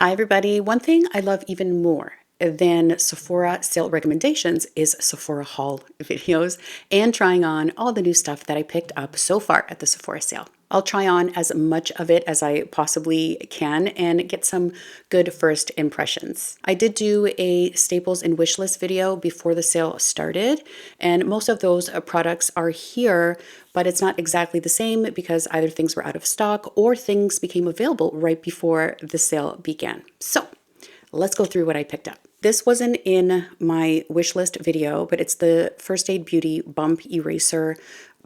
Hi everybody. One thing I love even more than Sephora sale recommendations is Sephora haul videos and trying on all the new stuff that I picked up so far at the Sephora sale. I'll try on as much of it as I possibly can and get some good first impressions. I did do a staples and wish list video before the sale started, and most of those products are here, but it's not exactly the same because either things were out of stock or things became available right before the sale began. So let's go through what I picked up. This wasn't in my wish list video, but it's the First Aid Beauty Bump Eraser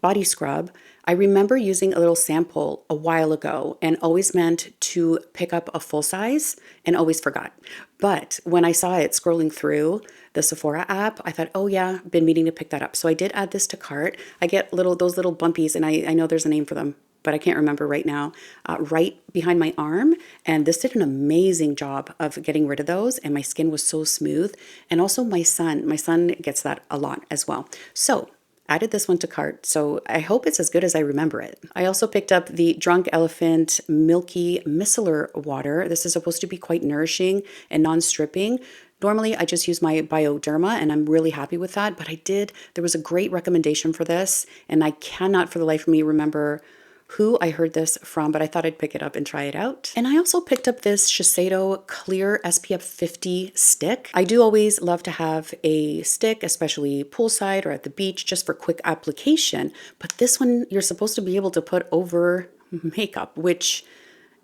Body Scrub. I remember using a little sample a while ago and always meant to pick up a full size and always forgot. But when I saw it scrolling through the Sephora app, I thought, oh yeah, been meaning to pick that up. So I did add this to cart. I get those little bumpies, and I know there's a name for them, but I can't remember right now, right behind my arm. And this did an amazing job of getting rid of those. And my skin was so smooth. And also my son gets that a lot as well. So added this one to cart. So I hope it's as good as I remember it. I also picked up the Drunk Elephant Milki Micellar water. This is supposed to be quite nourishing and non-stripping. Normally, I just use my Bioderma, and I'm really happy with that. But there was a great recommendation for this, and I cannot for the life of me remember who I heard this from, but I thought I'd pick it up and try it out. And I also picked up this SHISEIDO Clear SPF 50 stick. I do always love to have a stick, especially poolside or at the beach, just for quick application. But this one, you're supposed to be able to put over makeup, which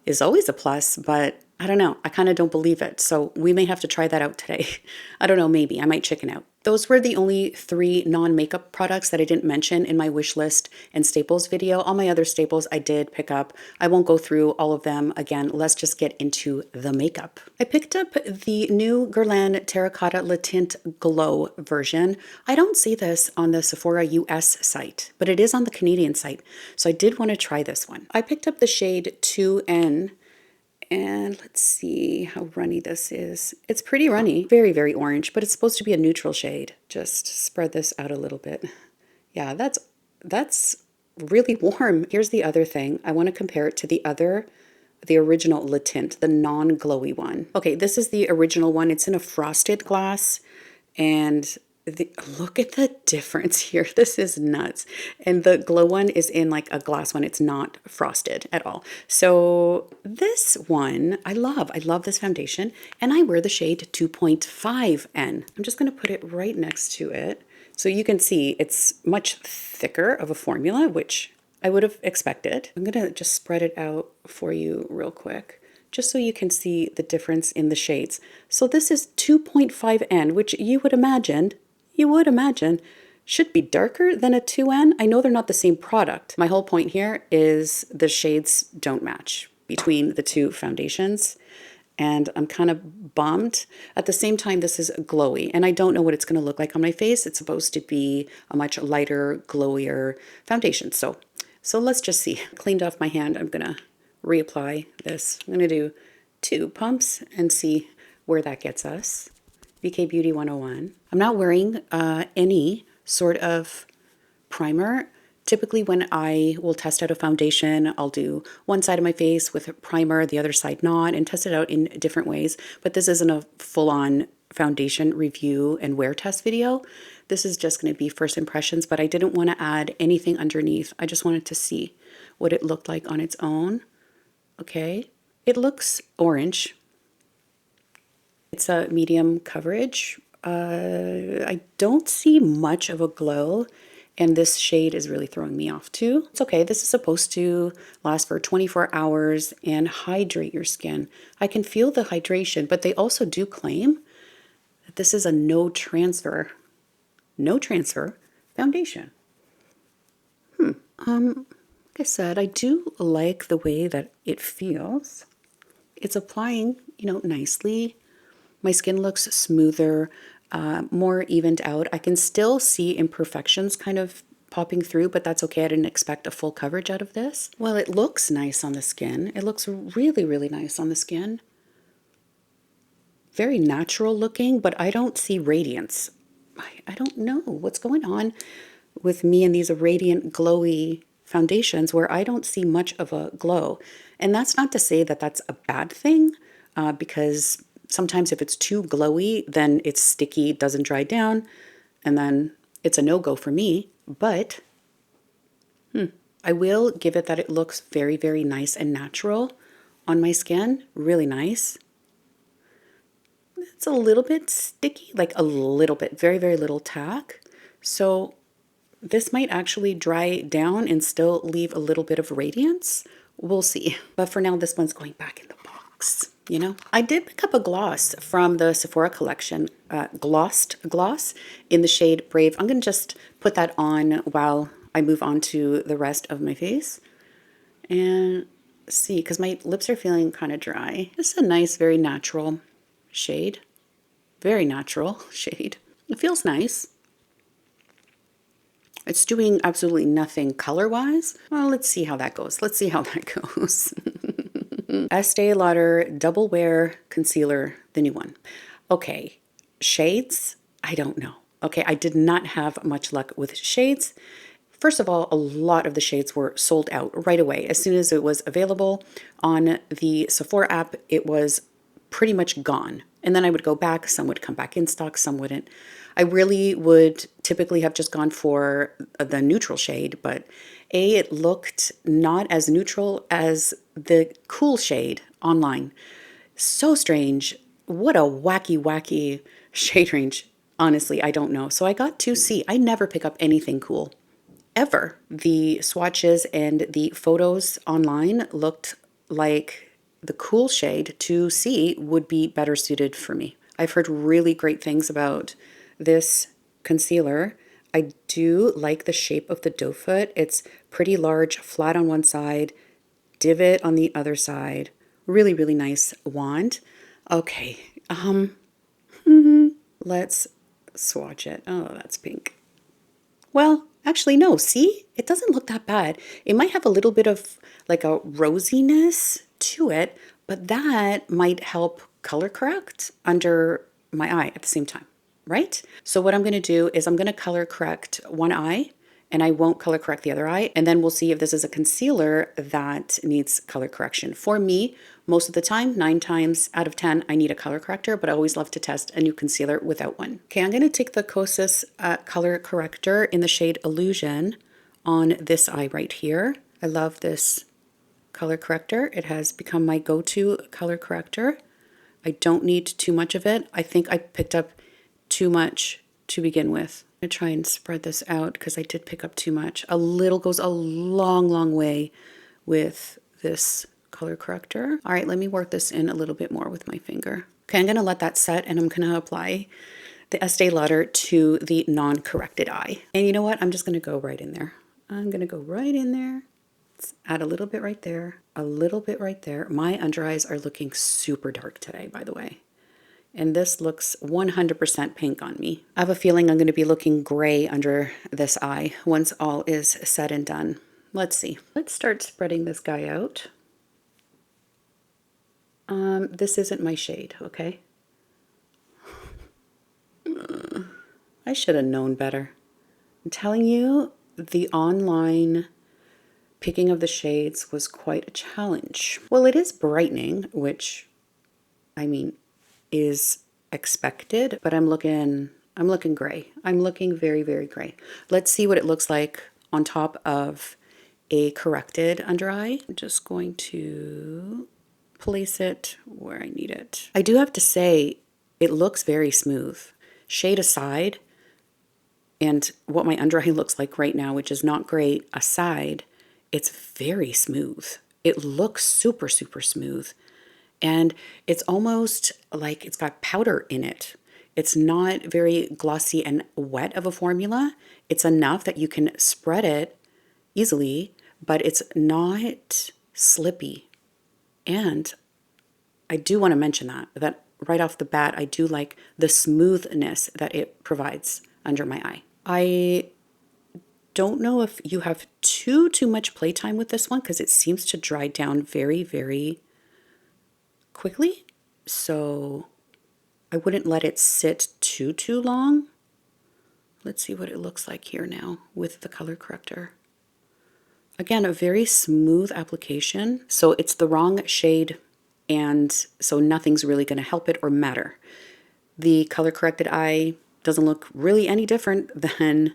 is always a plus, but I don't know. I kind of don't believe it. So we may have to try that out today. I don't know, maybe. I might chicken out. Those were the only 3 non-makeup products that I didn't mention in my wish list and staples video. All my other staples I did pick up. I won't go through all of them again. Let's just get into the makeup. I picked up the new Guerlain Terracotta Le Tint Glow version. I don't see this on the Sephora US site, but it is on the Canadian site. So I did want to try this one. I picked up the shade 2N. And let's see how runny this is. It's pretty runny, very, very orange, but it's supposed to be a neutral shade. Just spread this out a little bit. Yeah, that's really warm. Here's the other thing. I want to compare it to the original Le Tint, the non-glowy one. Okay, this is the original one. It's in a frosted glass, and look at the difference here. This is nuts. And the glow one is in like a glass one. It's not frosted at all. So this one, I love this foundation, and I wear the shade 2.5N. I'm just going to put it right next to it so you can see it's much thicker of a formula, which I would have expected. I'm going to just spread it out for you real quick, just so you can see the difference in the shades. So this is 2.5N, which you would imagine should be darker than a 2N. I know they're not the same product. My whole point here is the shades don't match between the two foundations, and I'm kind of bummed. At the same time, this is glowy, and I don't know what it's going to look like on my face. It's supposed to be a much lighter, glowier foundation. So let's just see. Cleaned off my hand. I'm going to reapply this. I'm going to do 2 pumps and see where that gets us. BK Beauty 101. I'm not wearing any sort of primer. Typically when I will test out a foundation, I'll do one side of my face with a primer, the other side not, and test it out in different ways. But this isn't a full-on foundation review and wear test video. This is just going to be first impressions, but I didn't want to add anything underneath. I just wanted to see what it looked like on its own. Okay, it looks orange. It's a medium coverage. I don't see much of a glow, and this shade is really throwing me off too. It's okay. This is supposed to last for 24 hours and hydrate your skin. I can feel the hydration, but they also do claim that this is a no transfer foundation. Like I said, I do like the way that it feels. It's applying, nicely. My skin looks smoother, more evened out. I can still see imperfections kind of popping through, but that's okay. I didn't expect a full coverage out of this. Well, it looks nice on the skin. It looks really, really nice on the skin. Very natural looking, but I don't see radiance. I don't know what's going on with me and these radiant, glowy foundations where I don't see much of a glow. And that's not to say that that's a bad thing. because sometimes if it's too glowy, then it's sticky, doesn't dry down, and then it's a no-go for me. But I will give it that it looks very, very nice and natural on my skin. Really nice. It's a little bit sticky, like a little bit, very, very little tack. So this might actually dry down and still leave a little bit of radiance. We'll see. But for now, this one's going back in the box, you know? I did pick up a gloss from the Sephora collection, Glossed Gloss in the shade Brave. I'm going to just put that on while I move on to the rest of my face. And see, because my lips are feeling kind of dry. It's a nice, very natural shade. Very natural shade. It feels nice. It's doing absolutely nothing color-wise. Well, let's see how that goes. Let's see how that goes. Estée Lauder Double Wear Concealer, the new one. Okay, shades, I don't know. Okay, I did not have much luck with shades. First of all, a lot of the shades were sold out right away. As soon as it was available on the Sephora app, it was pretty much gone. And then I would go back, some would come back in stock, some wouldn't. I really would typically have just gone for the neutral shade, but it looked not as neutral as the cool shade online. So strange. What a wacky, wacky shade range. Honestly, I don't know. So I got 2C. I never pick up anything cool, ever. The swatches and the photos online looked like the cool shade 2C would be better suited for me. I've heard really great things about this concealer. I do like the shape of the doe foot. It's pretty large, flat on one side, divot on the other side. Really, really nice wand. Okay, let's swatch it. Oh, that's pink. Well, actually, no, see? It doesn't look that bad. It might have a little bit of like a rosiness to it, but that might help color correct under my eye at the same time, right? So what I'm going to do is I'm going to color correct one eye and I won't color correct the other eye. And then we'll see if this is a concealer that needs color correction. For me, most of the time, 9 times out of 10, I need a color corrector, but I always love to test a new concealer without one. Okay, I'm going to take the Kosas color corrector in the shade Illusion on this eye right here. I love this color corrector. It has become my go-to color corrector. I don't need too much of it. I think I picked up too much to begin with. I'm going to try and spread this out because I did pick up too much. A little goes a long, long way with this color corrector. All right, let me work this in a little bit more with my finger. Okay, I'm going to let that set and I'm going to apply the Estée Lauder to the non-corrected eye. And you know what? I'm just going to go right in there. I'm going to go right in there. Let's add a little bit right there, a little bit right there. My under eyes are looking super dark today, by the way. And this looks 100% pink on me. I have a feeling I'm going to be looking gray under this eye once all is said and done. Let's see. Let's start spreading this guy out. This isn't my shade, okay? I should have known better. I'm telling you, the online picking of the shades was quite a challenge. Well, it is brightening, which, I mean, is expected, but I'm looking gray. I'm looking very, very gray. Let's see what it looks like on top of a corrected under eye. I'm just going to place it where I need it. I do have to say, it looks very smooth. Shade aside, and what my under eye looks like right now, which is not great, aside, it's very smooth. It looks super, super smooth. And it's almost like it's got powder in it. It's not very glossy and wet of a formula. It's enough that you can spread it easily, but it's not slippy. And I do want to mention that right off the bat, I do like the smoothness that it provides under my eye. I don't know if you have too much playtime with this one because it seems to dry down very, very quickly. So I wouldn't let it sit too long. Let's see what it looks like here now with the color corrector. Again, a very smooth application. So it's the wrong shade and so nothing's really going to help it or matter. The color corrected eye doesn't look really any different than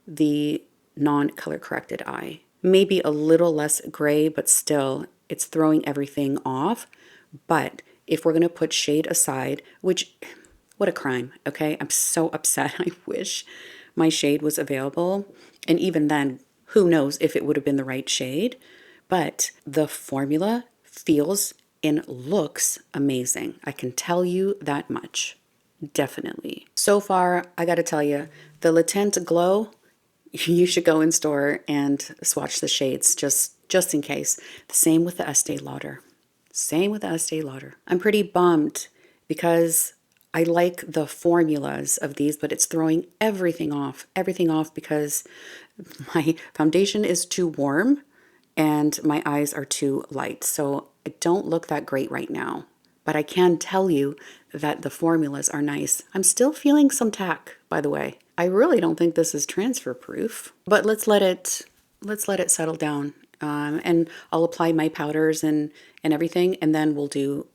the non-color corrected eye. Maybe a little less gray, but still it's throwing everything off. But if we're going to put shade aside, which, what a crime, okay? I'm so upset. I wish my shade was available. And even then, who knows if it would have been the right shade. But the formula feels and looks amazing. I can tell you that much. Definitely. So far, I got to tell you, the Le Teint Glow, you should go in store and swatch the shades just in case. The same with the Estée Lauder. Same with the Estée Lauder. I'm pretty bummed because I like the formulas of these, but it's throwing everything off because my foundation is too warm and my eyes are too light. So I don't look that great right now, but I can tell you that the formulas are nice. I'm still feeling some tack, by the way. I really don't think this is transfer proof, but let's let it settle down. And I'll apply my powders and everything, and then we'll do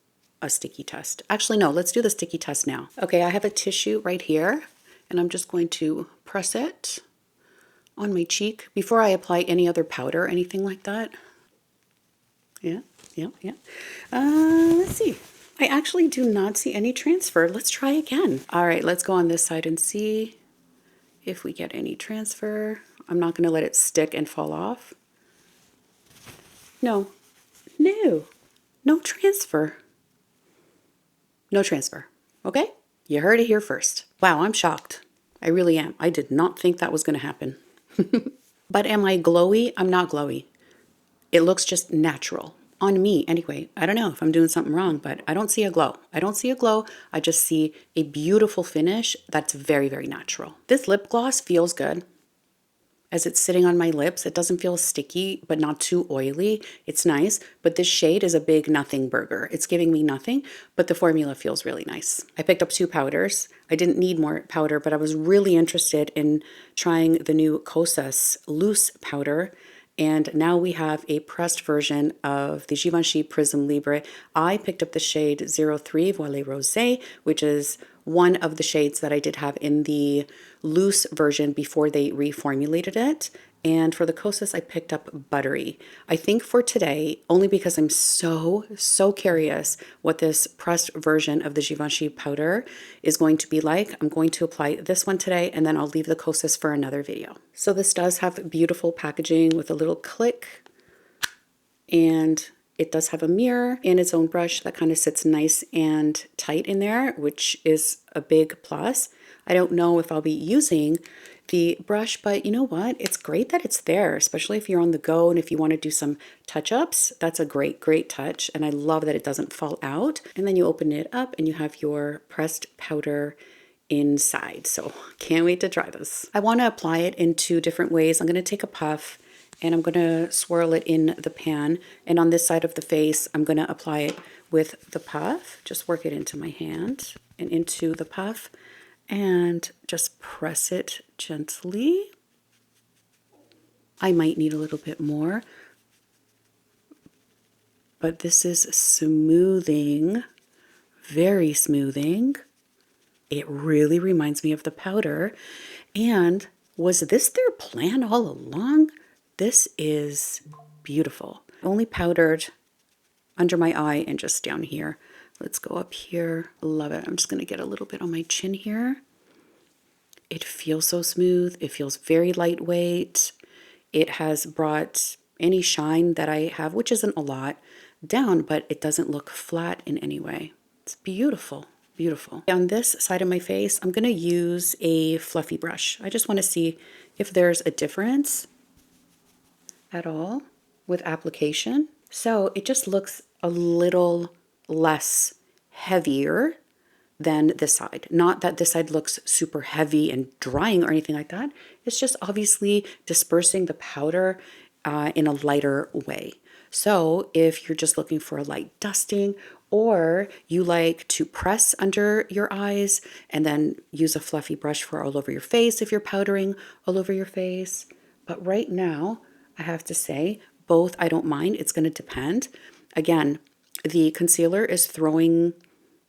a sticky test. Actually, no, let's do the sticky test now. Okay, I have a tissue right here, and I'm just going to press it on my cheek before I apply any other powder or anything like that. Yeah. Let's see. I actually do not see any transfer. Let's try again. All right, let's go on this side and see if we get any transfer. I'm not going to let it stick and fall off. No transfer. No transfer. Okay? You heard it here first. Wow, I'm shocked. I really am. I did not think that was going to happen. But am I glowy? I'm not glowy. It looks just natural. On me, anyway. I don't know if I'm doing something wrong, but I don't see a glow. I just see a beautiful finish that's very, very natural. This lip gloss feels good. As it's sitting on my lips, it doesn't feel sticky, but not too oily. It's nice, but this shade is a big nothing burger. It's giving me nothing, but the formula feels really nice. I picked up 2 powders. I didn't need more powder, but I was really interested in trying the new Kosas loose powder. And now we have a pressed version of the Givenchy Prism Libre. I picked up the shade 03 Voile Rosé, which is one of the shades that I did have in the loose version before they reformulated it. And for the Kosas, I picked up Buttery. I think for today, only because I'm so curious what this pressed version of the Givenchy powder is going to be like, I'm going to apply this one today, and then I'll leave the Kosas for another video. So this does have beautiful packaging with a little click, and it does have a mirror and its own brush that kind of sits nice and tight in there, which is a big plus. I don't know if I'll be using the brush, but you know what? It's great that it's there, especially if you're on the go and if you want to do some touch-ups. That's a great touch, and I love that it doesn't fall out. And then you open it up and you have your pressed powder inside. So can't wait to try this. I want to apply it in 2 different ways. I'm going to take a puff and I'm going to swirl it in the pan. And on this side of the face, I'm going to apply it with the puff. Just work it into my hand and into the puff and just press it gently. I might need a little bit more, but this is smoothing, very smoothing. It really reminds me of the powder. And was this their plan all along? This is beautiful. Only powdered under my eye and just down here. Let's go up here. Love it. I'm just going to get a little bit on my chin here. It feels so smooth. It feels very lightweight. It has brought any shine that I have, which isn't a lot, down, but it doesn't look flat in any way. It's beautiful. Beautiful. On this side of my face, I'm going to use a fluffy brush. I just want to see if there's a difference at all with application. So it just looks a little less heavier than this side. Not that this side looks super heavy and drying or anything like that. It's just obviously dispersing the powder in a lighter way. So if you're just looking for a light dusting, or you like to press under your eyes and then use a fluffy brush for all over your face if you're powdering all over your face. But right now, I have to say, both I don't mind. It's going to depend. Again, The concealer is throwing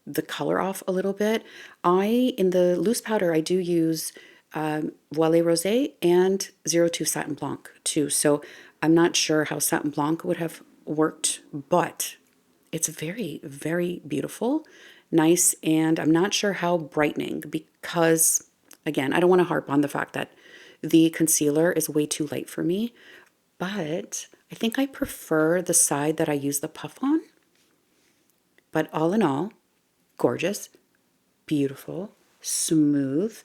the color off a little bit. In the loose powder, I do use Voile Rosé and 02 Satin Blanc too. So I'm not sure how Satin Blanc would have worked, but it's very, very beautiful, nice, and I'm not sure how brightening because, again, I don't want to harp on the fact that the concealer is way too light for me, but I think I prefer the side that I use the puff on. But all in all, gorgeous, beautiful, smooth,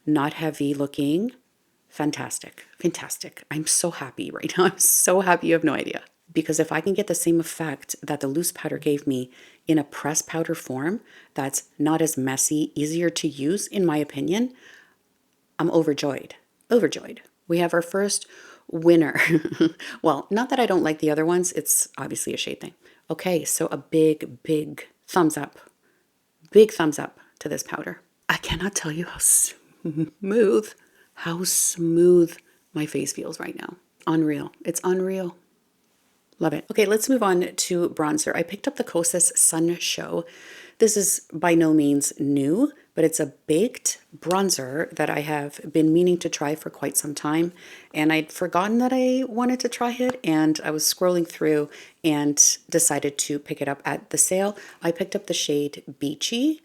not heavy looking, fantastic, fantastic. I'm so happy right now. I'm so happy you have no idea. Because if I can get the same effect that the loose powder gave me in a pressed powder form that's not as messy, easier to use, in my opinion, I'm overjoyed. Overjoyed. We have our first winner. Well, not that I don't like the other ones. It's obviously a shade thing. Okay, so a big, big thumbs up. Big thumbs up to this powder. I cannot tell you how smooth my face feels right now. Unreal. It's unreal. Love it. Okay, let's move on to bronzer. I picked up the Kosas Sun Show. This is by no means new, but it's a baked bronzer that I have been meaning to try for quite some time. And I'd forgotten that I wanted to try it. And I was scrolling through and decided to pick it up at the sale. I picked up the shade Beachy.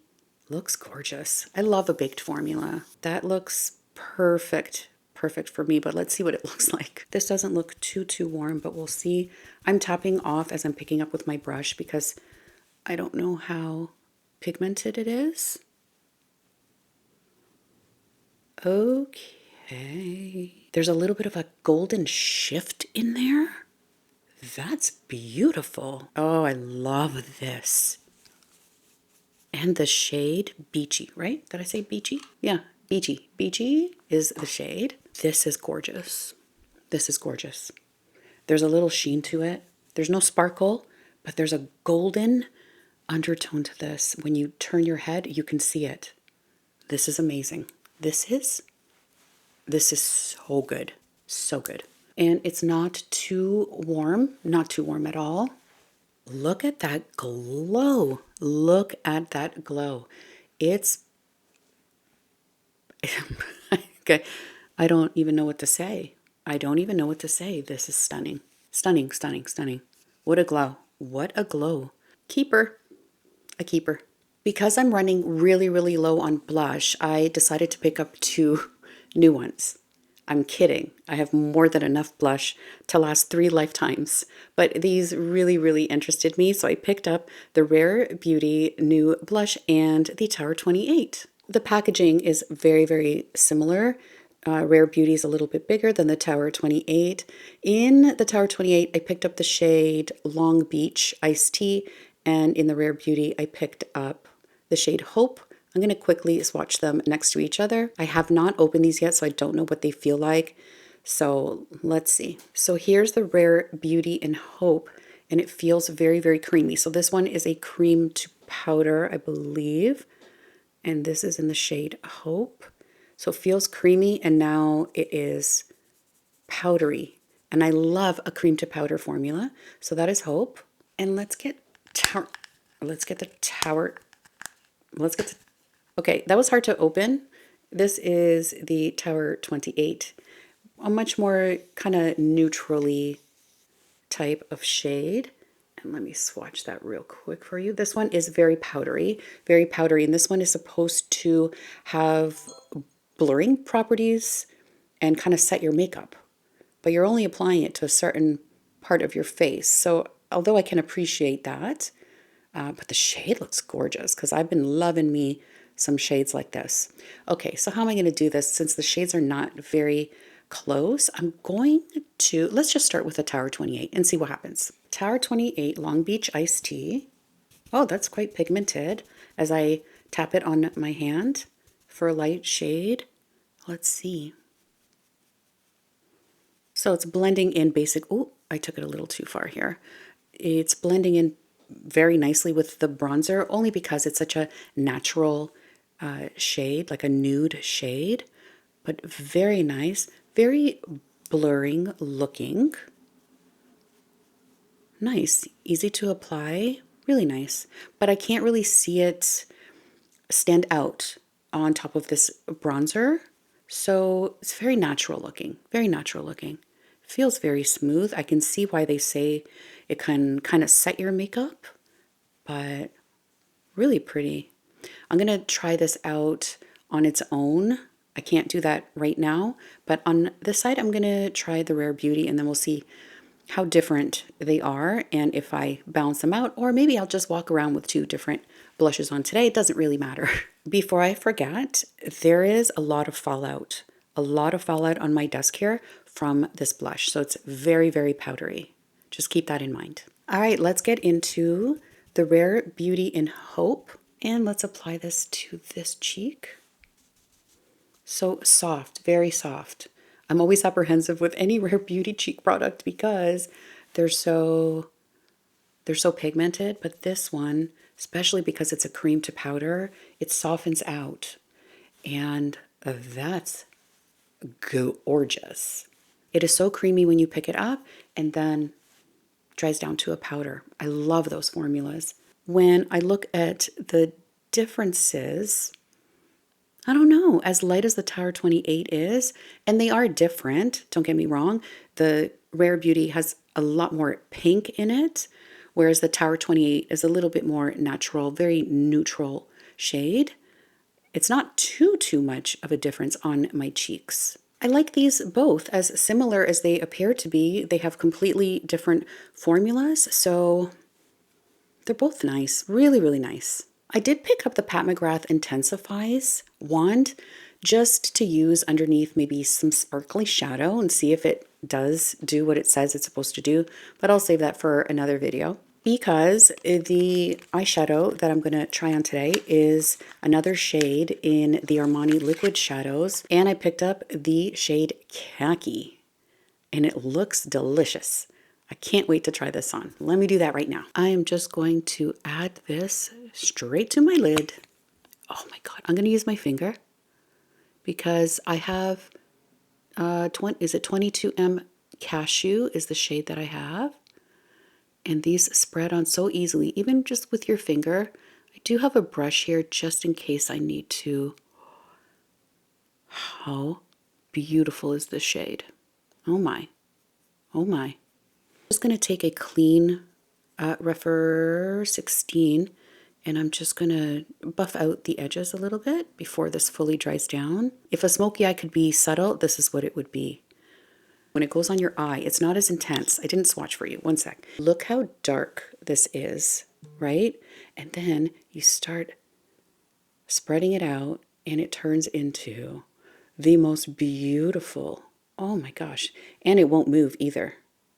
Looks gorgeous. I love a baked formula. That looks perfect. Perfect for me, but let's see what it looks like. This doesn't look too warm, but we'll see. I'm tapping off as I'm picking up with my brush because I don't know how pigmented it is. Okay. There's a little bit of a golden shift in there. That's beautiful. Oh, I love this. And the shade Beachy, right? Did I say Beachy? Yeah, Beachy. Beachy is the shade. This is gorgeous. This is gorgeous. There's a little sheen to it. There's no sparkle, but there's a golden undertone to this. When you turn your head, you can see it. This is amazing. This is so good. So good. And it's not too warm at all. Look at that glow. Look at that glow. It's okay. I don't even know what to say. I don't even know what to say. This is stunning. Stunning, stunning, stunning. What a glow. What a glow. Keeper. A keeper. Because I'm running really, really low on blush, I decided to pick up 2 new ones. I'm kidding. I have more than enough blush to last 3 lifetimes. But these really, really interested me. So I picked up the Rare Beauty new blush and the Tower 28. The packaging is very, very similar. Rare Beauty is a little bit bigger than the Tower 28. In the Tower 28, I picked up the shade Long Beach Iced Tea, and in the Rare Beauty, I picked up the shade Hope. I'm going to quickly swatch them next to each other. I have not opened these yet, so I don't know what they feel like. So let's see. So here's the Rare Beauty in Hope, and it feels very, very creamy. So this one is a cream to powder, I believe, and this is in the shade Hope. So it feels creamy, and now it is powdery. And I love a cream to powder formula. So that is Hope. And let's get the Tower. Okay, that was hard to open. This is the Tower 28. A much more kind of neutrally type of shade. And let me swatch that real quick for you. This one is very powdery, and this one is supposed to have blurring properties and kind of set your makeup, but you're only applying it to a certain part of your face. So although I can appreciate that, but the shade looks gorgeous because I've been loving me some shades like this. Okay, so how am I going to do this? Since the shades are not very close, I'm going to, let's just start with the Tower 28 and see what happens. Tower 28 Long Beach Iced Tea. Oh, that's quite pigmented as I tap it on my hand for a light shade. Let's see. So it's blending in basic, oh, I took it a little too far here. It's blending in very nicely with the bronzer only because it's such a natural shade, like a nude shade, but very nice, very blurring looking. Nice, easy to apply, really nice. But I can't really see it stand out on top of this bronzer. So it's very natural looking, very natural looking. Feels very smooth. I can see why they say it can kind of set your makeup, but really pretty. I'm gonna try this out on its own. I can't do that right now, but on this side, I'm gonna try the Rare Beauty and then we'll see how different they are and if I balance them out, or maybe I'll just walk around with two different blushes on today. It doesn't really matter. Before I forget, there is a lot of fallout on my desk here from this blush. So it's very, very powdery. Just keep that in mind. All right, let's get into the Rare Beauty in Hope. And let's apply this to this cheek. So soft, very soft. I'm always apprehensive with any Rare Beauty cheek product because they're so pigmented, but this one, especially because it's a cream to powder, it softens out. And that's gorgeous. It is so creamy when you pick it up and then dries down to a powder. I love those formulas. When I look at the differences, I don't know, as light as the Tower 28 is, and they are different, don't get me wrong, the Rare Beauty has a lot more pink in it, whereas the Tower 28 is a little bit more natural, very neutral shade. It's not too much of a difference on my cheeks. I like these both, as similar as they appear to be. They have completely different formulas, so they're both nice, really, really nice. I did pick up the Pat McGrath Intensifies wand just to use underneath maybe some sparkly shadow and see if it does do what it says it's supposed to do, but I'll save that for another video because the eyeshadow that I'm going to try on today is another shade in the Armani Liquid Shadows, and I picked up the shade Khaki, and it looks delicious. I can't wait to try this on. Let me do that right now. I am just going to add this straight to my lid. Oh my God, I'm gonna use my finger because I have, is it 22M Cashew is the shade that I have. And these spread on so easily, even just with your finger. I do have a brush here just in case I need to. How beautiful is this shade? Oh my, oh my. Just going to take a clean Refer 16 and I'm just going to buff out the edges a little bit before this fully dries down. If a smoky eye could be subtle, this is what it would be. When it goes on your eye, it's not as intense. I didn't swatch for you. One sec. Look how dark this is, right? And then you start spreading it out and it turns into the most beautiful. Oh my gosh. And it won't move either.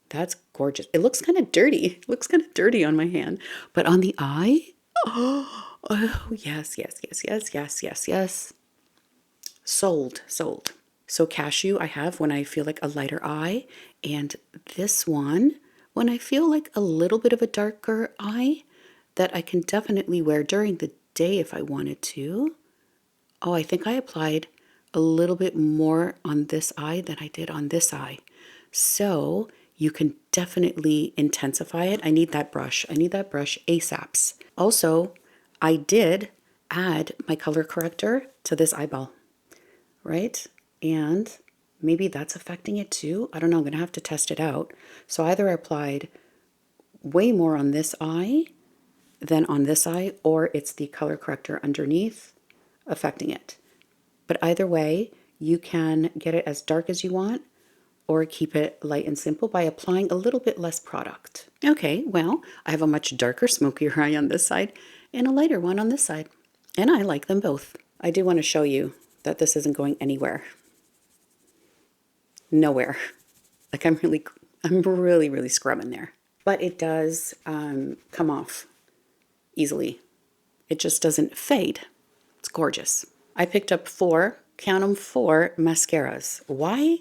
That's gorgeous. It looks kind of dirty. It looks kind of dirty on my hand. But on the eye, oh yes, yes, yes, yes, yes, yes, yes. Sold, sold. So Cashew I have when I feel like a lighter eye. And this one, when I feel like a little bit of a darker eye, that I can definitely wear during the day if I wanted to. Oh, I think I applied a little bit more on this eye than I did on this eye. So you can definitely intensify it. I need that brush. I need that brush ASAPs. Also, I did add my color corrector to this eyeball, right? And maybe that's affecting it too. I don't know. I'm going to have to test it out. So either I applied way more on this eye than on this eye, or it's the color corrector underneath affecting it. But either way, you can get it as dark as you want or keep it light and simple by applying a little bit less product. Okay, well, I have a much darker, smokier eye on this side and a lighter one on this side. And I like them both. I do want to show you that this isn't going anywhere. Nowhere. Like I'm really, really scrubbing there. But it does come off easily. It just doesn't fade. It's gorgeous. I picked up 4, count them 4 mascaras. Why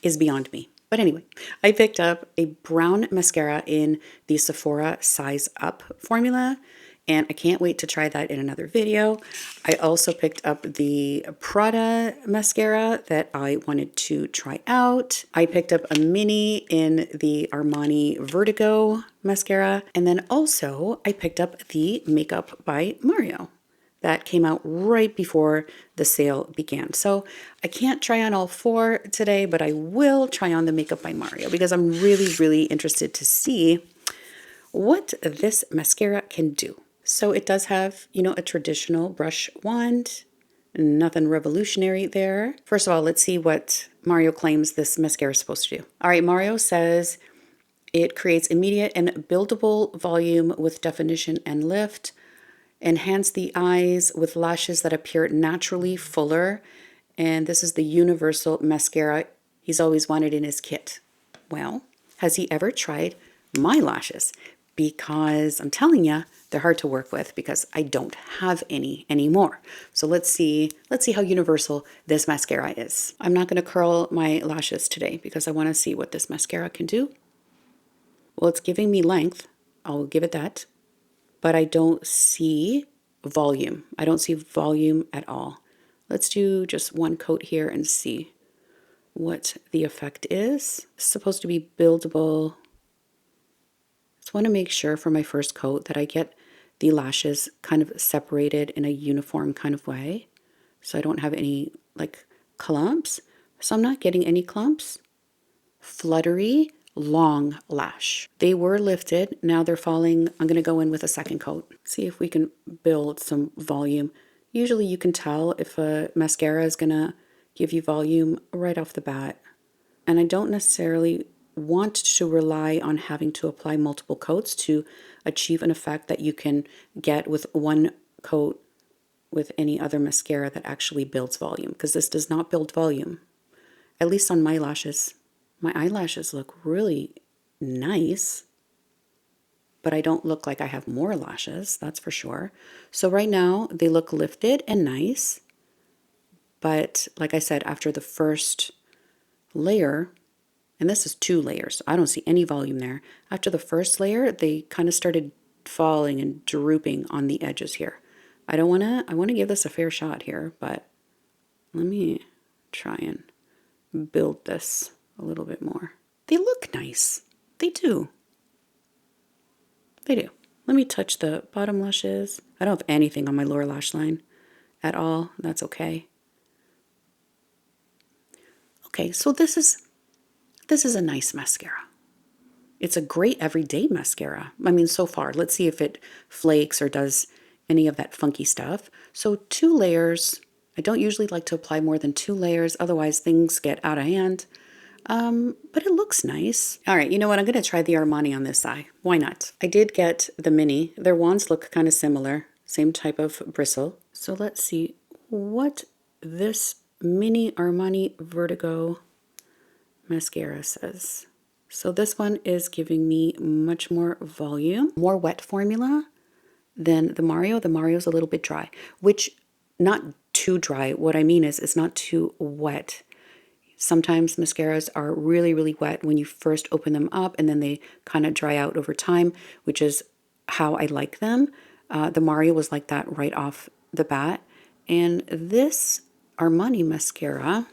is beyond me. But anyway, I picked up a brown mascara in the Sephora Size Up formula, and I can't wait to try that in another video. I also picked up the Prada mascara that I wanted to try out. I picked up a mini in the Armani Vertigo mascara, and then also I picked up the Makeup by Mario that came out right before the sale began. So I can't try on all 4 today, but I will try on the Makeup by Mario because I'm really, really interested to see what this mascara can do. So it does have, you know, a traditional brush wand, nothing revolutionary there. First of all, let's see what Mario claims this mascara is supposed to do. All right, Mario says it creates immediate and buildable volume with definition and lift, enhance the eyes with lashes that appear naturally fuller, and this is the universal mascara he's always wanted in his kit. Well, has he ever tried my lashes? Because I'm telling you, they're hard to work with because I don't have any anymore. So let's see how universal this mascara is. I'm not going to curl my lashes today because I want to see what this mascara can do. Well, it's giving me length. I'll give it that. But I don't see volume. I don't see volume at all. Let's do just one coat here and see what the effect is. It's supposed to be buildable. Just want to make sure for my first coat that I get the lashes kind of separated in a uniform kind of way, so I don't have any like clumps. So I'm not getting any clumps. Fluttery, long lash. They were lifted, now they're falling. I'm going to go in with a second coat. See if we can build some volume. Usually you can tell if a mascara is going to give you volume right off the bat. And I don't necessarily want to rely on having to apply multiple coats to achieve an effect that you can get with one coat with any other mascara that actually builds volume, because this does not build volume, at least on my lashes. My eyelashes look really nice, but I don't look like I have more lashes, that's for sure. So right now they look lifted and nice, but like I said, after the first layer, and this is 2 layers, I don't see any volume there. After the first layer, they kind of started falling and drooping on the edges here. I want to give this a fair shot here, but let me try and build this a little bit more. They look nice. They do. They do. Let me touch the bottom lashes. I don't have anything on my lower lash line at all. That's okay. Okay, so this is a nice mascara. It's a great everyday mascara. I mean, so far. Let's see if it flakes or does any of that funky stuff. So 2 layers. I don't usually like to apply more than 2 layers, otherwise things get out of hand. But it looks nice. All right, you know what? I'm going to try the Armani on this eye. Why not? I did get the mini. Their wands look kind of similar. Same type of bristle. So let's see what this mini Armani Vertigo mascara says. So this one is giving me much more volume, more wet formula than the Mario. The Mario's a little bit dry, which not too dry. What I mean is it's not too wet. Sometimes mascaras are really, really wet when you first open them up and then they kind of dry out over time, which is how I like them. The Mario was like that right off the bat. And this Armani mascara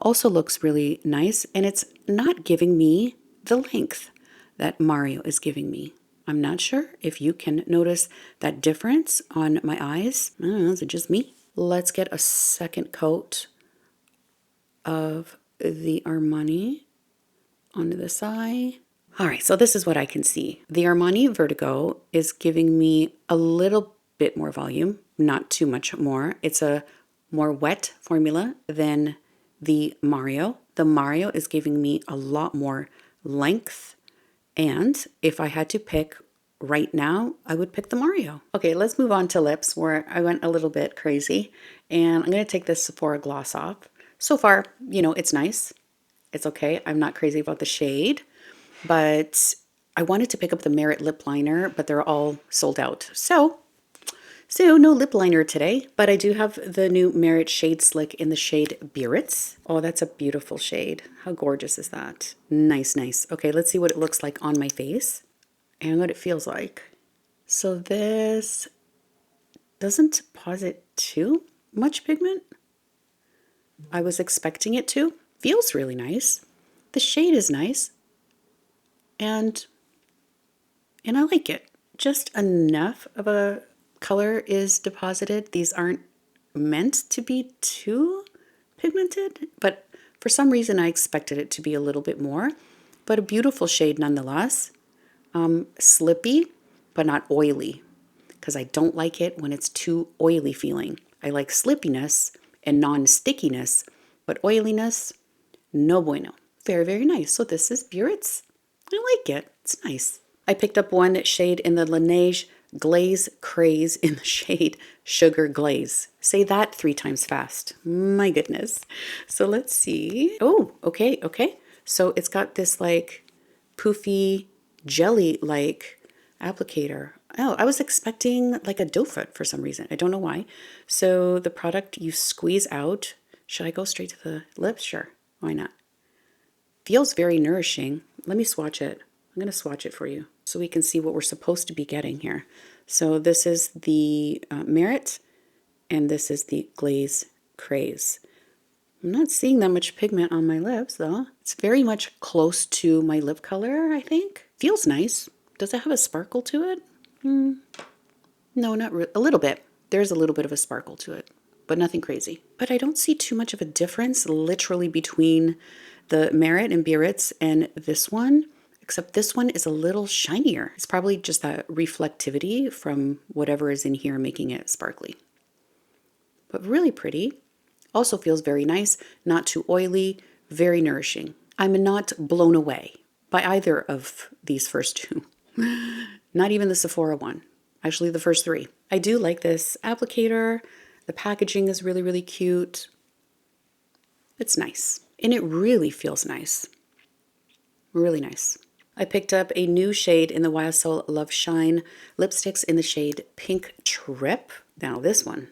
also looks really nice, and it's not giving me the length that Mario is giving me. I'm not sure if you can notice that difference on my eyes. I don't know, is it just me? Let's get a second coat of the Armani onto this eye. All right, so this is what I can see. The Armani Vertigo is giving me a little bit more volume, not too much more. It's a more wet formula than the Mario. The Mario is giving me a lot more length, and if I had to pick right now, I would pick the Mario. Okay, let's move on to lips, where I went a little bit crazy, and I'm going to take this Sephora gloss off. So far, you know, it's nice. It's okay. I'm not crazy about the shade, but I wanted to pick up the Merit lip liner, but they're all sold out. So no lip liner today, but I do have the new Merit Shade Slick in the shade Biarritz. Oh, that's a beautiful shade. How gorgeous is that? Nice, nice. Okay, let's see what it looks like on my face and what it feels like. So this doesn't deposit too much pigment. I was expecting it to. Feels really nice. The shade is nice. And I like it. Just enough of a color is deposited. These aren't meant to be too pigmented, but for some reason I expected it to be a little bit more, but a beautiful shade nonetheless. Slippy, but not oily, because I don't like it when it's too oily feeling. I like slippiness and non-stickiness, but oiliness, no bueno. Very, very nice. So this is Buret's. I like it. It's nice. I picked up one shade in the Laneige Glaze Craze in the shade Sugar Glaze. Say that 3 times fast. My goodness. So let's see. Oh, okay, okay. So it's got this like poofy jelly-like applicator. Oh, I was expecting like a doe foot for some reason. I don't know why. So the product you squeeze out. Should I go straight to the lips? Sure. Why not? Feels very nourishing. Let me swatch it. I'm going to swatch it for you so we can see what we're supposed to be getting here. So this is the Merit, and this is the Glaze Craze. I'm not seeing that much pigment on my lips, though. It's very much close to my lip color, I think. Feels nice. Does it have a sparkle to it? No, not really. A little bit. There's a little bit of a sparkle to it, but nothing crazy. But I don't see too much of a difference literally between the Merit and Biarritz and this one, except this one is a little shinier. It's probably just that reflectivity from whatever is in here making it sparkly. But really pretty. Also feels very nice, not too oily, very nourishing. I'm not blown away by either of these first two. Not even the Sephora one. Actually, the first 3. I do like this applicator. The packaging is really, really cute. It's nice. And it really feels nice. Really nice. I picked up a new shade in the YSL Love Shine lipsticks in the shade Pink Trip. Now this one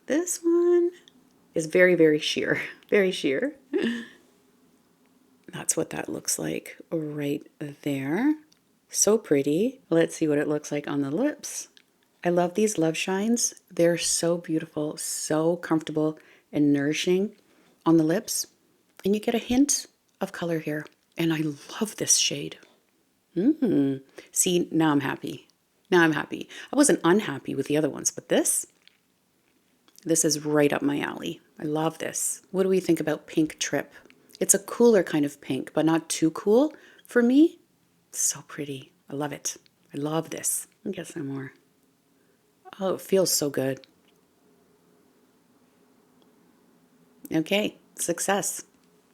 is very, very sheer. Very sheer. That's what that looks like right there. So pretty. Let's see what it looks like on the lips. I love these Love Shines. They're so beautiful, so comfortable and nourishing on the lips. And you get a hint of color here. And I love this shade. See, now I'm happy. Now I'm happy. I wasn't unhappy with the other ones, but this is right up my alley. I love this. What do we think about Pink Trip? It's a cooler kind of pink, but not too cool for me. It's so pretty. I love it. I love this. Let me get some more. Oh, it feels so good. Okay, success.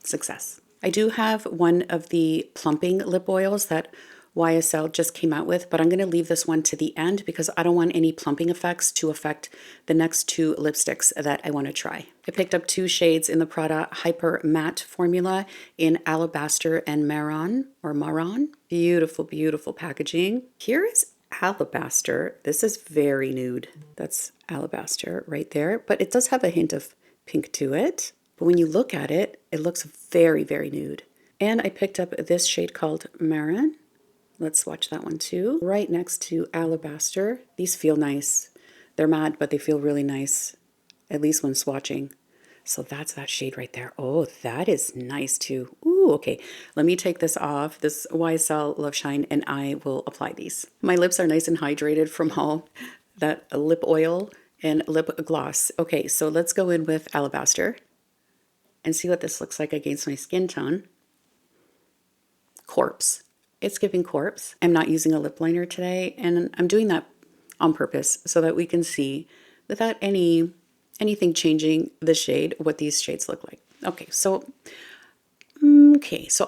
Success. I do have one of the plumping lip oils that YSL just came out with, but I'm going to leave this one to the end because I don't want any plumping effects to affect the next 2 lipsticks that I want to try. I picked up 2 shades in the Prada Hyper Matte formula in Alabaster and Marron, or Marron. Beautiful, beautiful packaging. Here is Alabaster. This is very nude. That's Alabaster right there, but it does have a hint of pink to it. But when you look at it, it looks very, very nude. And I picked up this shade called Marron. Let's swatch that one too. Right next to Alabaster. These feel nice. They're matte, but they feel really nice, at least when swatching. So that's that shade right there. Oh, that is nice too. Ooh, okay. Let me take this off, this YSL Love Shine, and I will apply these. My lips are nice and hydrated from all that lip oil and lip gloss. Okay, so let's go in with Alabaster and see what this looks like against my skin tone. Corpse. It's giving corpse. I'm not using a lip liner today, and I'm doing that on purpose so that we can see without anything changing the shade what these shades look like. Okay, so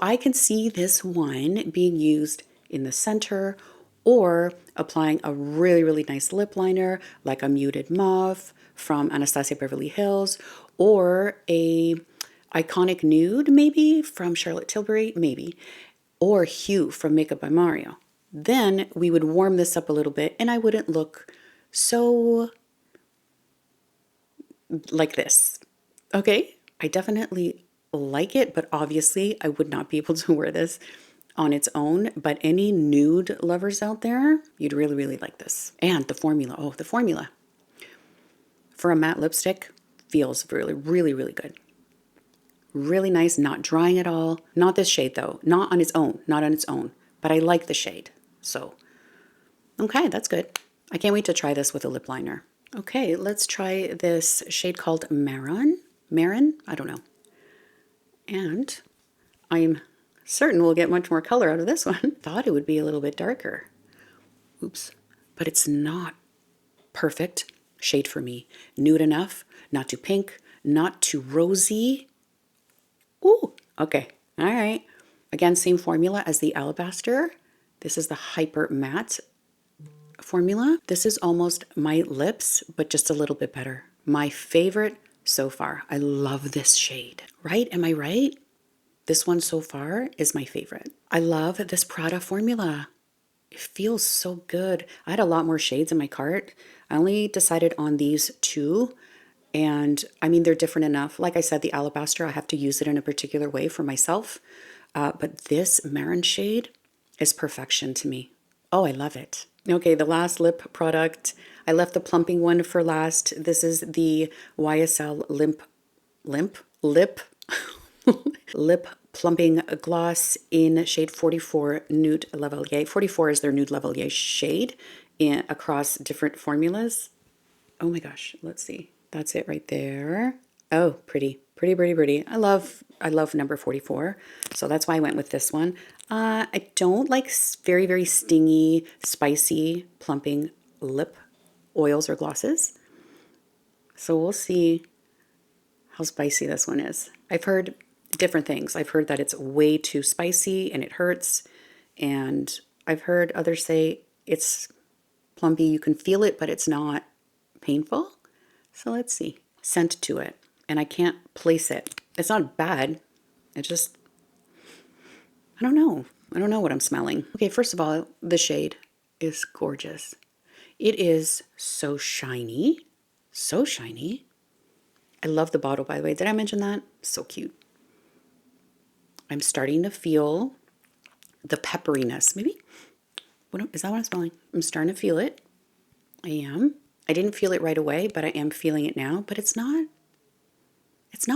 I can see this one being used in the center or applying a really, really nice lip liner like a muted mauve from Anastasia Beverly Hills or a iconic nude maybe from Charlotte Tilbury, maybe, or Hue from Makeup by Mario. Then we would warm this up a little bit and I wouldn't look so like this. Okay, I definitely like it, but obviously I would not be able to wear this on its own, but any nude lovers out there, you'd really, really like this. And the formula, oh, the formula for a matte lipstick feels really, really, really good. Really nice, not drying at all. Not this shade though, not on its own, not on its own, but I like the shade. So, okay, that's good. I can't wait to try this with a lip liner. Okay, let's try this shade called Marin, I don't know. And I'm certain we'll get much more color out of this one. Thought it would be a little bit darker. Oops, but it's not perfect shade for me. Nude enough, not too pink, not too rosy. Ooh, okay, all right. Again, same formula as the Alabaster. This is the Hyper Matte formula. This is almost my lips, but just a little bit better. My favorite so far. I love this shade, right? Am I right? This one so far is my favorite. I love this Prada formula. It feels so good. I had a lot more shades in my cart. I only decided on these two. And I mean, they're different enough. Like I said, the Alabaster, I have to use it in a particular way for myself. But this Marin shade is perfection to me. Oh, I love it. Okay, the last lip product. I left the plumping one for last. This is the YSL Lip Plumping Gloss in shade 44 Nude Lavalier. 44 is their Nude Lavalier shade across different formulas. Oh my gosh, let's see. That's it right there. Oh, pretty, pretty, pretty, pretty. I love number 44. So that's why I went with this one. I don't like very, very stingy, spicy, plumping lip oils or glosses. So we'll see how spicy this one is. I've heard different things. I've heard that it's way too spicy and it hurts. And I've heard others say it's plumpy. You can feel it, but it's not painful. So let's see. Scent to it. And I can't place it. It's not bad. It just, I don't know. I don't know what I'm smelling. Okay, first of all, the shade is gorgeous. It is so shiny. So shiny. I love the bottle, by the way. Did I mention that? So cute. I'm starting to feel the pepperiness. Maybe? Is that what I'm smelling? I'm starting to feel it. I am. I didn't feel it right away, but I am feeling it now. But it's not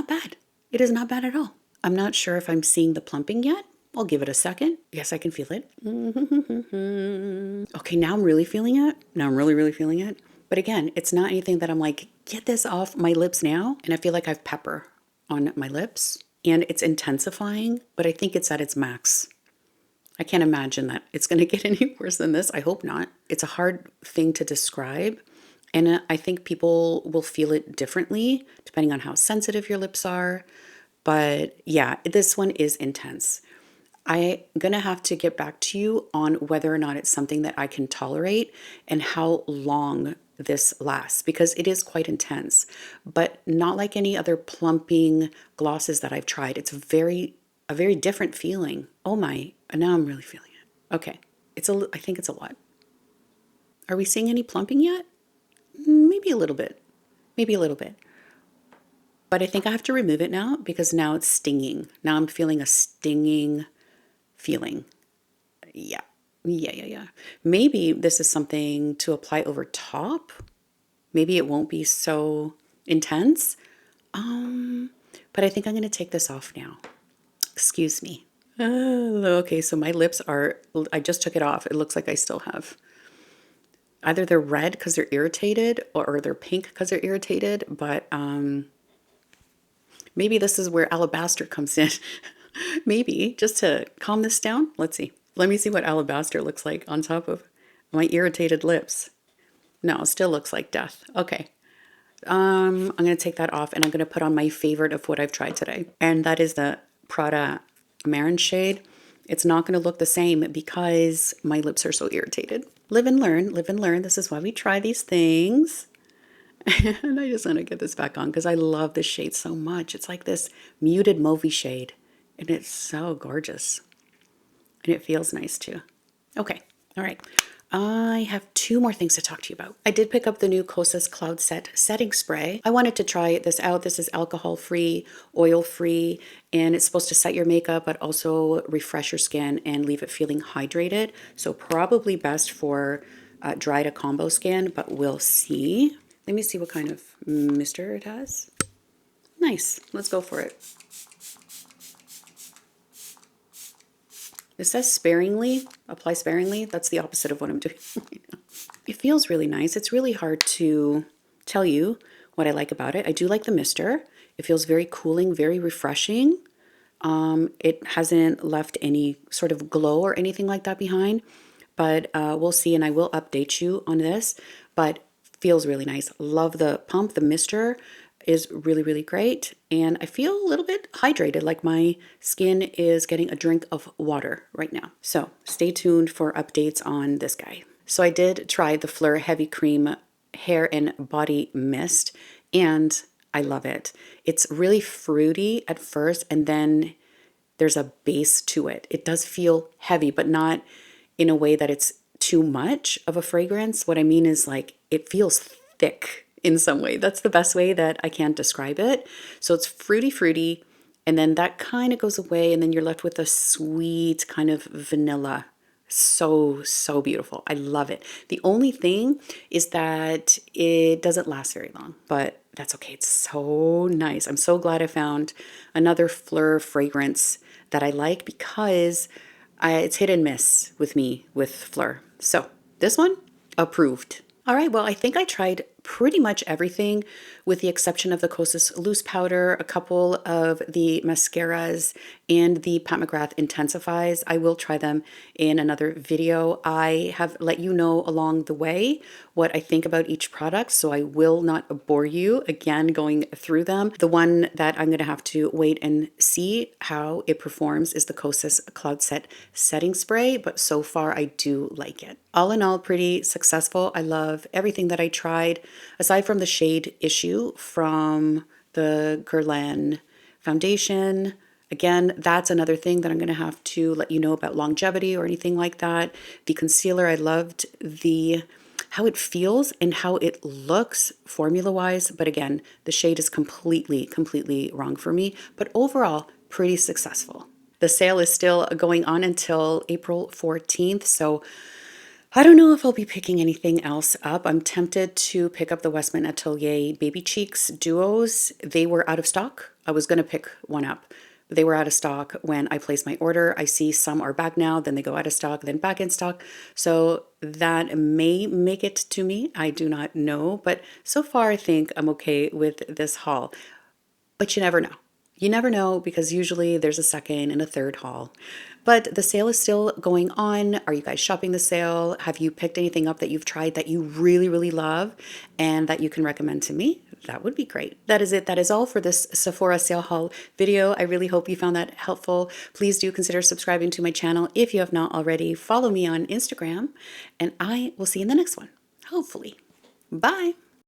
bad. It is not bad at all. I'm not sure if I'm seeing the plumping yet. I'll give it a second. Yes, I can feel it. Okay, now I'm really feeling it. Now I'm really, really feeling it. But again, it's not anything that I'm like, get this off my lips now. And I feel like I have pepper on my lips. And it's intensifying, but I think it's at its max. I can't imagine that it's going to get any worse than this. I hope not. It's a hard thing to describe. And I think people will feel it differently depending on how sensitive your lips are. But yeah, this one is intense. I'm going to have to get back to you on whether or not it's something that I can tolerate and how long this lasts, because it is quite intense, but not like any other plumping glosses that I've tried. It's a very different feeling. Oh my, now I'm really feeling it. Okay, I think it's a lot. Are we seeing any plumping yet? Maybe a little bit. Maybe a little bit. But I think I have to remove it now because now it's stinging. Now I'm feeling a stinging feeling. Yeah. Maybe this is something to apply over top. Maybe it won't be so intense. But I think I'm going to take this off now. Excuse me. Okay, so my lips I just took it off. It looks like I still have. Either they're red because they're irritated or they're pink because they're irritated. But maybe this is where Alabaster comes in. Maybe, just to calm this down. Let's see. Let me see what Alabaster looks like on top of my irritated lips. No, it still looks like death. Okay. I'm going to take that off and I'm going to put on my favorite of what I've tried today. And that is the Prada Marin shade. It's not going to look the same because my lips are so irritated. Live and learn, live and learn. This is why we try these things. And I just want to get this back on because I love this shade so much. It's like this muted mauvey shade. And it's so gorgeous. And it feels nice too. Okay. All right. I have two more things to talk to you about. I did pick up the new Kosas Cloud Set Setting Spray. I wanted to try this out. This is alcohol-free, oil-free, and it's supposed to set your makeup, but also refresh your skin and leave it feeling hydrated. So probably best for dry to combo skin, but we'll see. Let me see what kind of mister it has. Nice. Let's go for it. It says sparingly, apply sparingly. That's the opposite of what I'm doing right now. It feels really nice. It's really hard to tell you what I like about it. I do like the mister. It feels very cooling, very refreshing. It hasn't left any sort of glow or anything like that behind, but we'll see, and I will update you on this, but feels really nice. Love the pump. The mister is really, really great, and I feel a little bit hydrated, like my skin is getting a drink of water right now. So stay tuned for updates on this guy. So I did try the Fleur Heavy Cream Hair and Body Mist, and I love it. It's really fruity at first, and then there's a base to it. It does feel heavy, but not in a way that it's too much of a fragrance. What I mean is, like, it feels thick in some way. That's the best way that I can describe it. So it's fruity, and then that kind of goes away, and then you're left with a sweet kind of vanilla. So, so beautiful. I love it. The only thing is that it doesn't last very long, but that's okay. It's so nice. I'm so glad I found another Fleur fragrance that I like, because it's hit and miss with me with Fleur. So this one, approved. All right, well, I think I tried pretty much everything with the exception of the Kosas Loose Powder, a couple of the mascaras, and the Pat McGrath Intensifies. I will try them in another video. I have let you know along the way what I think about each product, so I will not bore you again going through them. The one that I'm going to have to wait and see how it performs is the Kosas Cloud Set Setting Spray, but so far I do like it. All in all, pretty successful. I love everything that I tried, aside from the shade issue from the Guerlain foundation. Again, that's another thing that I'm going to have to let you know about longevity or anything like that. The concealer, I loved how it feels and how it looks formula-wise, but again, the shade is completely wrong for me, but overall, pretty successful. The sale is still going on until April 14th, so I don't know if I'll be picking anything else up. I'm tempted to pick up the Westman Atelier Baby Cheeks Duos. They were out of stock. I was going to pick one up, but they were out of stock when I placed my order. I see some are back now, then they go out of stock, then back in stock. So that may make it to me. I do not know, but so far I think I'm okay with this haul. But you never know. You never know, because usually there's a second and a third haul. But the sale is still going on. Are you guys shopping the sale? Have you picked anything up that you've tried that you really love and that you can recommend to me? That would be great. That is it. That is all for this Sephora sale haul video. I really hope you found that helpful. Please do consider subscribing to my channel if you have not already. Follow me on Instagram, and I will see you in the next one, hopefully. Bye.